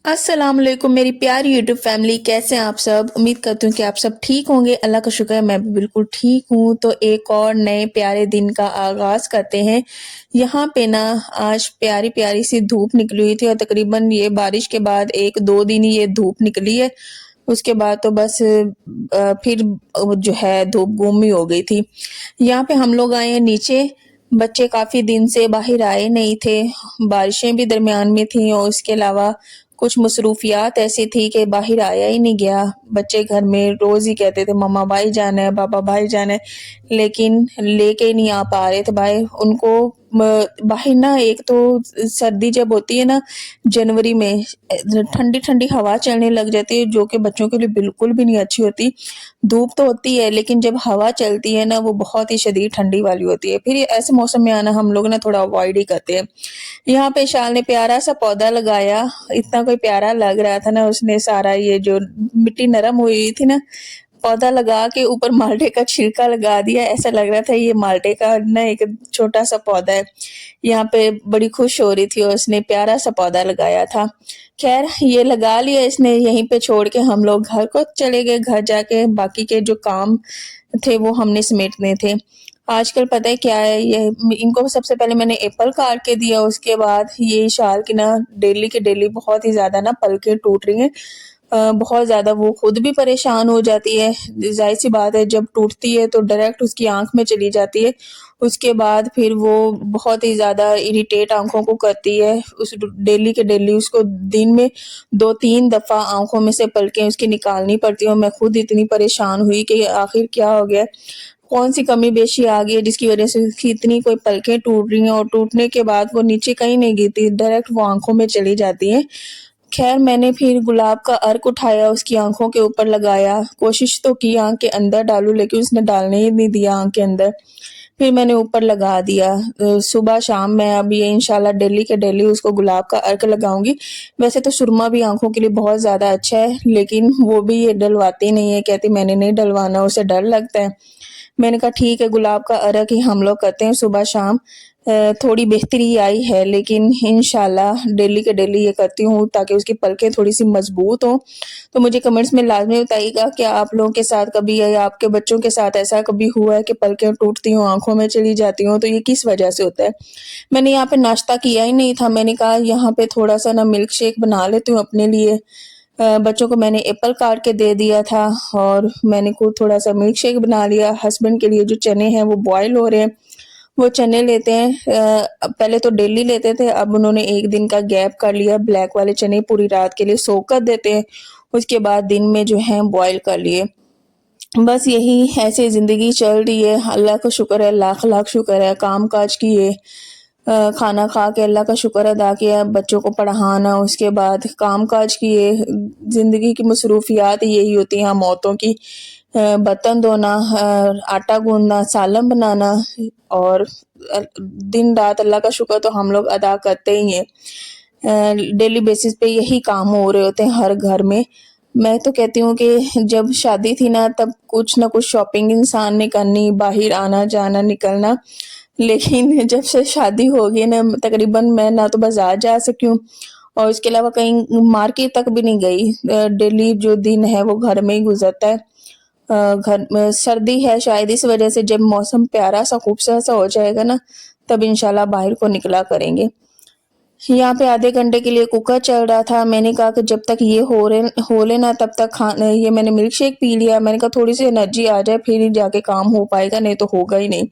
अस्सलाम वालेकुम मेरी प्यारी यूट्यूब फैमिली, कैसे हैं आप सब। उम्मीद करती हूँ कि आप सब ठीक होंगे। अल्लाह का शुक्र है मैं भी बिल्कुल ठीक हूँ। तो एक और नए प्यारे दिन का आगाज़ करते हैं। यहाँ पे ना आज प्यारी प्यारी सी धूप निकली हुई थी और तकरीबन ये बारिश के बाद 1-2 दिन ही ये धूप निकली है। उसके बाद तो बस फिर जो है धूप गुम ही हो गई थी। यहाँ पे हम लोग आए हैं नीचे। बच्चे काफ़ी दिन से बाहर आए नहीं थे। बारिशें भी दरमियान में थी और उसके अलावा कुछ मसरूफियात ऐसी थी कि बाहर आया ही नहीं गया। बच्चे घर में रोज़ ही कहते थे मम्मा बाहर जाना है, पापा बाहर जाना है, लेकिन लेके ही नहीं आ पा रहे थे बाहर। उनको बाहर ना एक तो सर्दी जब होती है ना जनवरी में ठंडी-ठंडी हवा चलने लग जाती है जो कि बच्चों के लिए बिल्कुल भी नहीं अच्छी होती। धूप तो होती है लेकिन जब हवा चलती है ना वो बहुत ही शदीद ठंडी वाली होती है। फिर ऐसे मौसम में आना हम लोग ना थोड़ा अवॉइड ही करते हैं। यहाँ पे शाल ने प्यारा सा पौधा लगाया, इतना कोई प्यारा लग रहा था ना। उसने सारा ये जो मिट्टी नरम हुई थी ना, पौधा लगा के ऊपर माल्टे का छिलका लगा दिया। ऐसा लग रहा था ये माल्टे का ना एक छोटा सा पौधा है। यहाँ पे बड़ी खुश हो रही थी और उसने प्यारा सा पौधा लगाया था। खैर ये लगा लिया इसने, यहीं पे छोड़ के हम लोग घर को चले गए। घर जाके बाकी के जो काम थे वो हमने समेटने थे। आजकल पता है क्या है, ये इनको सबसे पहले मैंने एप्पल काट के दिया। उसके बाद ये शाल की ना डेली के डेली बहुत ही ज़्यादा ना पलकें टूट रही हैं। बहुत ज़्यादा वो खुद भी परेशान हो जाती है। ज़ाहिर-सी बात है जब टूटती है तो डायरेक्ट उसकी आँख में चली जाती है। उसके बाद फिर वो बहुत ही ज़्यादा इरिटेट आँखों को करती है। उस डेली के डेली उसको दिन में 2-3 दफ़ा आँखों में से पलकें उसकी निकालनी पड़ती हैं और मैं खुद इतनी परेशान हुई कि आखिर क्या हो गया? कौन-सी कमी पेशी आ गई है जिसकी वज़ह से उसकी इतनी कोई पलकें टूट रही हैं और टूटने के बाद वो नीचे कहीं नहीं गिरती, डायरेक्ट वो आँखों में चली जाती हैं। खैर मैंने फिर गुलाब का अर्क उठाया, उसकी आँखों के ऊपर लगाया। कोशिश तो की आँख के अंदर डालूँ लेकिन उसने डालने ही नहीं दिया आँख के अंदर। फिर मैंने ऊपर लगा दिया। सुबह-शाम मैं अब ये इंशाल्लाह डेली के डेली उसको गुलाब का अर्क लगाऊँगी। वैसे तो सुरमा भी आँखों के लिए बहुत ज़्यादा अच्छा है, लेकिन वो भी ये डलवाती नहीं है, कहती मैंने नहीं डलवाना, उसे डर लगता है। मैंने कहा ठीक है गुलाब का अर्क ही हम लोग करते हैं सुबह-शाम। थोड़ी बेहतरी आई है लेकिन इंशाल्लाह डेली के डेली ये करती हूँ ताकि उसकी पलकें थोड़ी-सी मज़बूत हों। तो मुझे कमेंट्स में लाज़मी बताइएगा क्या आप लोगों के साथ कभी या आपके बच्चों के साथ ऐसा कभी हुआ है कि पलकें टूटती हों, आँखों में चली जाती हों, तो ये किस वजह से होता है? मैंने यहाँ पे नाश्ता किया ही नहीं था। मैंने कहा यहाँ पे थोड़ा-सा ना मिल्क शेक बना लेती हूँ अपने लिए। बच्चों को मैंने एप्पल काट के दे दिया था और मैंने खुद थोड़ा-सा मिल्क शेक बना लिया। हस्बैंड के लिए जो चने हैं वो बॉयल हो रहे हैं, वो चने लेते हैं। पहले तो डेली लेते थे, अब उन्होंने 1 दिन का गैप कर लिया। ब्लैक वाले चने पूरी रात के लिए सोक कर देते हैं, उसके बाद दिन में जो है बॉयल कर लिए। बस यही ऐसे ज़िंदगी चल रही है। अल्लाह का शुक्र है, लाख-लाख शुक्र है। काम-काज किए, खाना खा के अल्लाह का शुक्र अदा किया, बच्चों को पढ़ाना, उसके बाद काम-काज किए। ज़िंदगी की मसरूफियात यही होती हैं हम औरतों की। बर्तन धोना, आटा गूँदना, सालन बनाना और दिन-रात अल्लाह का शुक्र तो हम लोग अदा करते ही हैं। डेली बेसिस पे यही काम हो रहे होते हैं हर घर में। मैं तो कहती हूँ कि जब शादी थी ना तब कुछ न कुछ शॉपिंग इंसान ने करनी, बाहर आना-जाना, निकलना। लेकिन जब से शादी हो गई ना तकरीबन मैं ना तो बाज़ार जा सकी हूँ और इसके अलावा कहीं मार्केट तक भी नहीं गई। डेली जो दिन है वो घर में ही गुज़रता है। घर में सर्दी है शायद इस वज़ह से जब मौसम प्यारा-सा खूबसूरत-सा हो जाएगा ना तब इंशाल्लाह बाहर को निकला करेंगे। यहाँ पे आधे घंटे के लिए कुकर चल रहा था। मैंने कहा कि जब तक ये हो ले ना तब तक ये मैंने मिल्क शेक पी लिया। मैंने कहा थोड़ी-सी एनर्जी आ जाए फिर ही जाके काम हो पाएगा, नहीं तो होगा ही नहीं।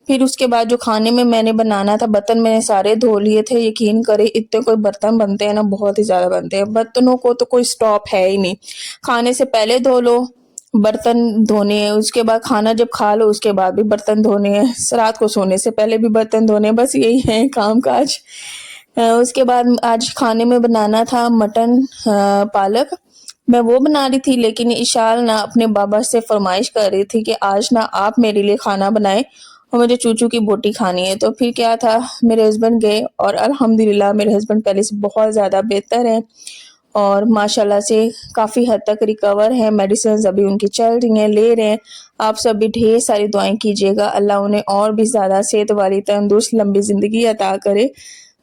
फिर उसके बाद जो खाने में मैंने बनाना था, बर्तन मैंने सारे धो लिए थे। यकीन करें इतने कोई बर्तन बनते हैं ना, बहुत ही ज़्यादा बनते हैं। बर्तनों को तो कोई स्टॉप है ही नहीं। खाने से पहले धो लो, बर्तन धोने हैं, उसके बाद खाना जब खा लो उसके बाद भी बर्तन धोने हैं, रात को सोने से पहले भी बर्तन धोने हैं, बस यही है काम-काज। उसके बाद आज खाने में बनाना था मटन पालक। मैं वो बना रही थी लेकिन इशाल ना अपने बाबा से फ़रमाइश कर रही थी कि आज ना आप मेरे लिए खाना बनाएँ और मुझे चूचू की बोटी खानी है। तो फिर क्या था, मेरे हस्बैंड गए और अल्हम्दुलिल्लाह मेरे हस्बैंड पहले से बहुत ज़्यादा बेहतर हैं और माशाल्लाह से काफ़ी हद तक रिकवर हैं। मेडिसिन्स अभी उनकी चल रही हैं, ले रहे हैं। आप सब भी ढेर सारी दुआएँ कीजिएगा, अल्लाह उन्हें और भी ज़्यादा सेहत वाली, तंदुरुस्त, लंबी ज़िंदगी अता करे।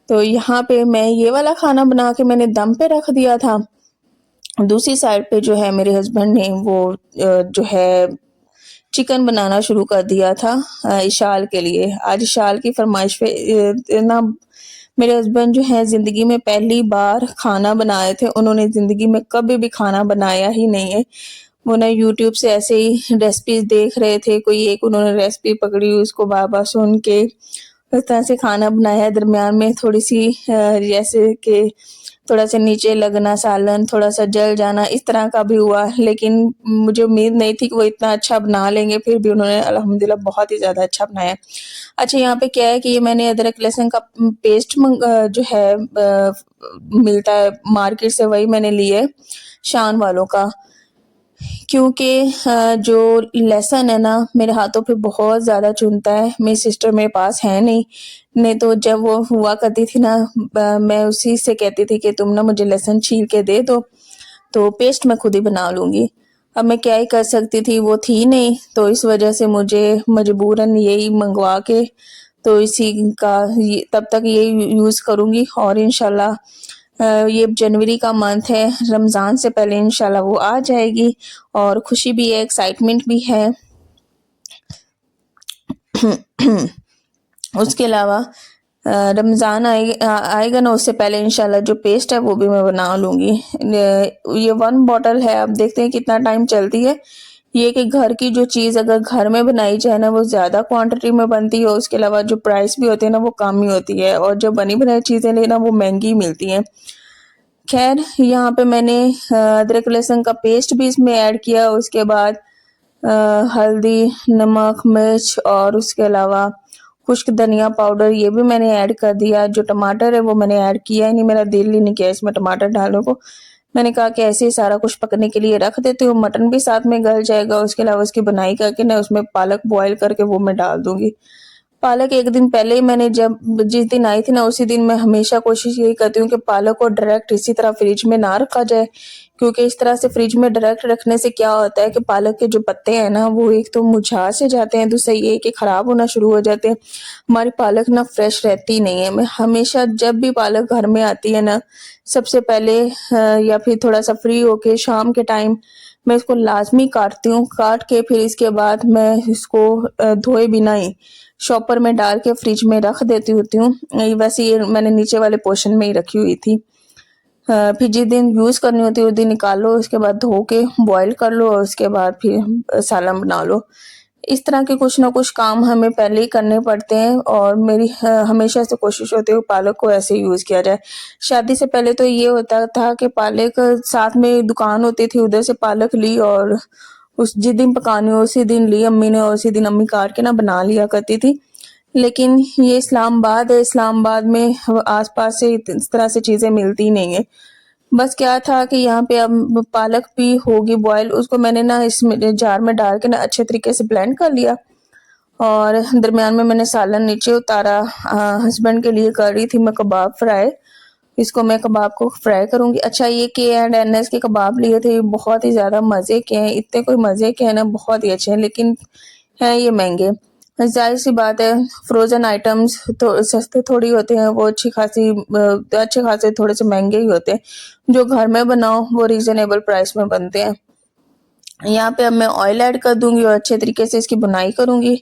तो यहाँ पे मैं ये वाला खाना बना के मैंने दम पे रख दिया था। दूसरी साइड पे जो है मेरे हस्बैंड ने वो जो है चिकन बनाना शुरू कर दिया था इशाल के लिए। आज इशाल की फरमाइश पे ना मेरे हस्बैंड जो है ज़िंदगी में पहली बार खाना बनाए थे। उन्होंने ज़िंदगी में कभी भी खाना बनाया ही नहीं है। वो ना यूट्यूब से ऐसे ही रेसिपीज़ देख रहे थे, कोई एक उन्होंने रेसिपी पकड़ी, उसको बार-बार सुन के इस तरह से खाना बनाया। दरमियान में थोड़ी-सी जैसे कि थोड़ा-सा नीचे लगना सालन, थोड़ा-सा जल जाना, इस तरह का भी हुआ। लेकिन मुझे उम्मीद नहीं थी कि वो इतना अच्छा बना लेंगे, फिर भी उन्होंने अल्हम्दुलिल्लाह बहुत ही ज़्यादा अच्छा बनाया। अच्छा, यहाँ पे क्या है कि ये मैंने अदरक लहसुन का पेस्ट जो है मिलता है मार्केट से, वही मैंने लिए है, शान वालों का। क्योंकि जो लहसुन है ना मेरे हाथों पे बहुत ज़्यादा चुभता है। मेरी सिस्टर मेरे पास है नहीं, नहीं तो जब वो हुआ करती थी ना मैं उसी से कहती थी कि तुम ना मुझे लहसुन छील के दे दो, तो पेस्ट मैं खुद ही बना लूँगी। अब मैं क्या ही कर सकती थी, वो थी नहीं, तो इस वजह से मुझे मजबूरन यही मंगवा के तो इसी का ये तब तक यही यूज़ करूँगी। और इंशाल्लाह ये जनवरी का मंथ है, रमज़ान से पहले इंशाल्लाह वो आ जाएगी और खुशी भी है, एक्साइटमेंट भी है। उसके अलावा रमज़ान आएगा ना, उससे पहले इंशाल्लाह जो पेस्ट है वो भी मैं बना लूँगी। ये 1 बॉटल है, अब देखते हैं कितना टाइम चलती है। ये कि घर की जो चीज़ अगर घर में बनाई जाए ना वो ज़्यादा क्वांटिटी में बनती है, उसके अलावा जो प्राइस भी होती है ना वो कम ही होती है, और जो बनी बनाई चीज़ें लेना वो महंगी मिलती हैं। खैर, यहाँ पे मैंने अदरक लहसुन का पेस्ट भी इसमें ऐड किया, उसके बाद हल्दी, नमक, मिर्च और उसके अलावा खुश्क धनिया पाउडर ये भी मैंने ऐड कर दिया। जो टमाटर है वो मैंने ऐड किया ही नहीं, मेरा दिल ही नहीं किया इसमें टमाटर डालने को। मैंने कहा कि ऐसे ही सारा कुछ पकने के लिए रख देती हूँ, मटन भी साथ में गल जाएगा। उसके अलावा उसकी बनाई करके ना उसमें पालक बॉयल करके वो मैं डाल दूँगी। पालक एक दिन पहले ही मैंने जब जिस दिन आई थी ना उसी दिन मैं हमेशा कोशिश यही करती हूँ कि पालक को डायरेक्ट इसी तरह फ्रिज में ना रखा जाए, क्योंकि इस तरह से फ्रिज में डायरेक्ट रखने से क्या होता है कि पालक के जो पत्ते हैं ना वो एक तो मुरझा से जाते हैं, दूसरा ये कि खराब होना शुरू हो जाते हैं। हमारी पालक ना फ्रेश रहती नहीं है। मैं हमेशा जब भी पालक घर में आती है ना सबसे पहले या फिर थोड़ा सा फ्री होके शाम के टाइम मैं इसको लाजमी काटती हूँ। काट के फिर इसके बाद मैं इसको धोए बिना ही शॉपर में डाल के फ्रिज में रख देती होती हूँ। वैसे ये मैंने नीचे वाले पोर्शन में ही रखी हुई थी। फिर जिस दिन यूज़ करनी होती है उस दिन निकाल लो, उसके बाद धो के बॉयल कर लो और उसके बाद फिर सालन बना लो। इस तरह के कुछ ना कुछ काम हमें पहले ही करने पड़ते हैं, और मेरी हमेशा से कोशिश होती है पालक को ऐसे यूज़ किया जाए। शादी से पहले तो ये होता था कि पालक साथ में दुकान होती थी, उधर से पालक ली और उस जिस दिन पकानी हो उसी दिन ली अम्मी ने, और उसी दिन अम्मी काट के ना बना लिया करती थी। लेकिन ये इस्लामाबाद है, इस्लामाबाद में आस-पास से इस तरह से चीज़ें मिलती नहीं है। बस क्या था कि यहाँ पे अब पालक भी होगी बॉयल, उसको मैंने ना इसमें जार में डाल के ना अच्छे तरीके से ब्लेंड कर लिया, और दरमियान में मैंने सालन नीचे उतारा। हस्बैंड के लिए कर रही थी मैं कबाब फ्राई, इसको मैं कबाब को फ्राई करूँगी। अच्छा, ये K&N के कबाब लिए थे, बहुत ही ज़्यादा मज़े के हैं, इतने कोई मज़े के हैं ना, बहुत ही अच्छे हैं, लेकिन हैं ये महँगे। ज़ाहिर-सी बात है, फ्रोज़न आइटम्स तो सस्ते थोड़ी होते हैं, वो अच्छे खासे थोड़े से महँगे ही होते हैं। जो घर में बनाओ वो रीज़नेबल प्राइस में बनते हैं। यहाँ पे अब मैं ऑयल ऐड कर दूँगी और अच्छे तरीके से इसकी भुनाई करूँगी।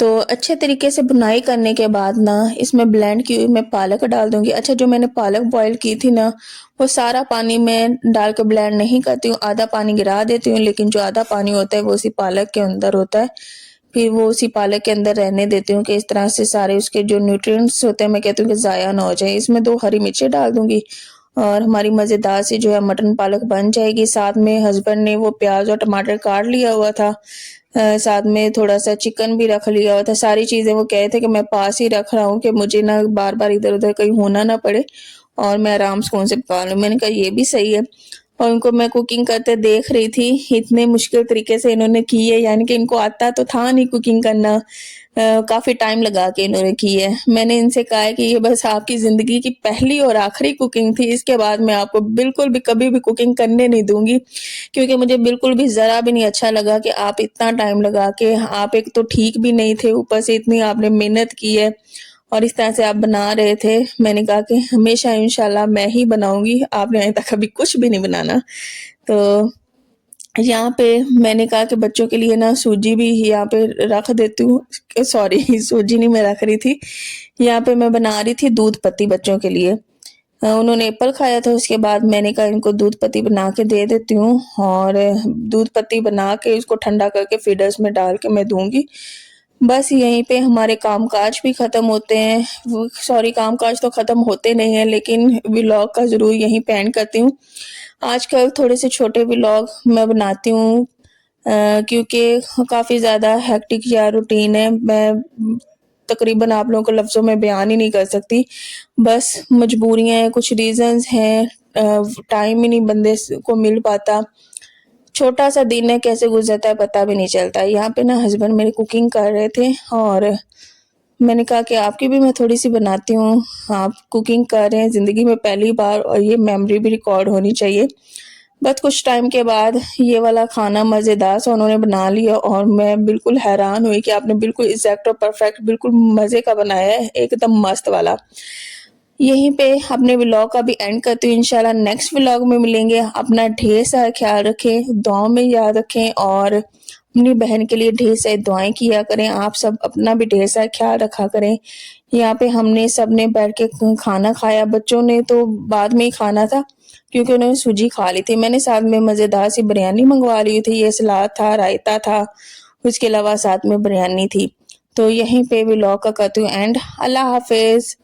तो अच्छे तरीके से भुनाई करने के बाद ना इसमें ब्लेंड की हुई मैं पालक डाल दूँगी। अच्छा, जो मैंने पालक बॉयल की थी ना वो सारा पानी मैं डाल के ब्लेंड नहीं करती हूँ, आधा पानी गिरा देती हूँ, लेकिन जो आधा पानी होता है वो उसी पालक के अंदर होता है। फिर वो उसी पालक के अंदर रहने देती हूँ कि इस तरह से सारे उसके जो न्यूट्रिएंट्स होते हैं मैं कहती हूँ कि ज़ाया ना हो जाए। इसमें 2 हरी मिर्चें डाल दूँगी और हमारी मज़ेदार सी जो है मटन पालक बन जाएगी। साथ में हस्बैंड ने वो प्याज़ और टमाटर काट लिया हुआ था। साथ में थोड़ा-सा चिकन भी रख लिया हुआ था। सारी चीज़ें वो कह रहे थे कि मैं पास ही रख रहा हूँ कि मुझे ना बार-बार इधर-उधर कहीं होना ना पड़े और मैं आराम सुकून से पका लूँ। मैंने कहा ये भी सही है, और उनको मैं कुकिंग करते देख रही थी, इतने मुश्किल तरीके से इन्होंने की है, यानी कि इनको आता तो था नहीं कुकिंग करना। काफ़ी टाइम लगा के इन्होंने की है। मैंने इनसे कहा है कि ये बस आपकी ज़िंदगी की पहली और आखिरी कुकिंग थी, इसके बाद मैं आपको बिल्कुल भी कभी भी कुकिंग करने नहीं दूँगी, क्योंकि मुझे बिल्कुल भी ज़रा भी नहीं अच्छा लगा कि आप इतना टाइम लगा के आप एक तो ठीक भी नहीं थे, ऊपर से इतनी आपने मेहनत की है और इस तरह से आप बना रहे थे। मैंने कहा कि हमेशा इंशाल्लाह मैं ही बनाऊँगी, आपने अभी तक कभी कुछ भी नहीं बनाना। तो यहाँ पे मैंने कहा कि बच्चों के लिए ना सूजी भी यहाँ पे रख देती हूँ, सॉरी सूजी नहीं मैं रख रही थी, यहाँ पे मैं बना रही थी दूध पत्ती बच्चों के लिए। उन्होंने एप्पल खाया था, उसके बाद मैंने कहा इनको दूध पत्ती बना के दे देती हूँ और दूध पत्ती बना के उसको ठंडा करके फीडर्स में डाल के मैं दूंगी। बस यहीं पे हमारे कामकाज भी ख़त्म होते हैं, सॉरी कामकाज तो ख़त्म होते नहीं हैं लेकिन व्लॉग का ज़रूर यहीं पे एंड करती हूँ। आजकल थोड़े से छोटे व्लॉग मैं बनाती हूँ क्योंकि काफ़ी ज़्यादा हेक्टिक या रूटीन है, मैं तकरीबन आप लोगों को लफ्ज़ों में बयान ही नहीं कर सकती। बस मजबूरियाँ हैं, कुछ रीज़न्स हैं, टाइम ही नहीं बंदे को मिल पाता। छोटा-सा दिन है कैसे गुज़रता है पता भी नहीं चलता। यहाँ पे ना हस्बैंड मेरे कुकिंग कर रहे थे और मैंने कहा कि आपकी भी मैं थोड़ी-सी बनाती हूँ। आप कुकिंग कर रहे हैं ज़िंदगी में पहली बार और ये मेमोरी भी रिकॉर्ड होनी चाहिए। बस कुछ टाइम के बाद ये वाला खाना मज़ेदार सा उन्होंने बना लिया और मैं बिल्कुल हैरान हुई कि आपने बिल्कुल एग्ज़ैक्ट और परफ़ेक्ट बिल्कुल मज़े का बनाया है, एकदम मस्त वाला। यहीं पे अपने व्लॉग का भी एंड करती हूँ, इंशाल्लाह नेक्स्ट व्लॉग में मिलेंगे। अपना ढेर सारा ख्याल रखें, दुआओं में याद रखें और अपनी बहन के लिए ढेर सारी दुआएं किया करें। आप सब अपना भी ढेर सारा ख्याल रखा करें। यहाँ पे हमने सबने बैठ के खाना खाया, बच्चों ने तो बाद में ही खाना था क्योंकि उन्होंने सूजी खा ली थी। मैंने साथ में मज़ेदार सी बिरयानी मंगवा ली थी, ये सलाद था, रायता था, उसके अलावा साथ में बिरयानी थी। तो यहीं पे व्लॉग का करती हूँ एंड। अल्लाह हाफ़िज़।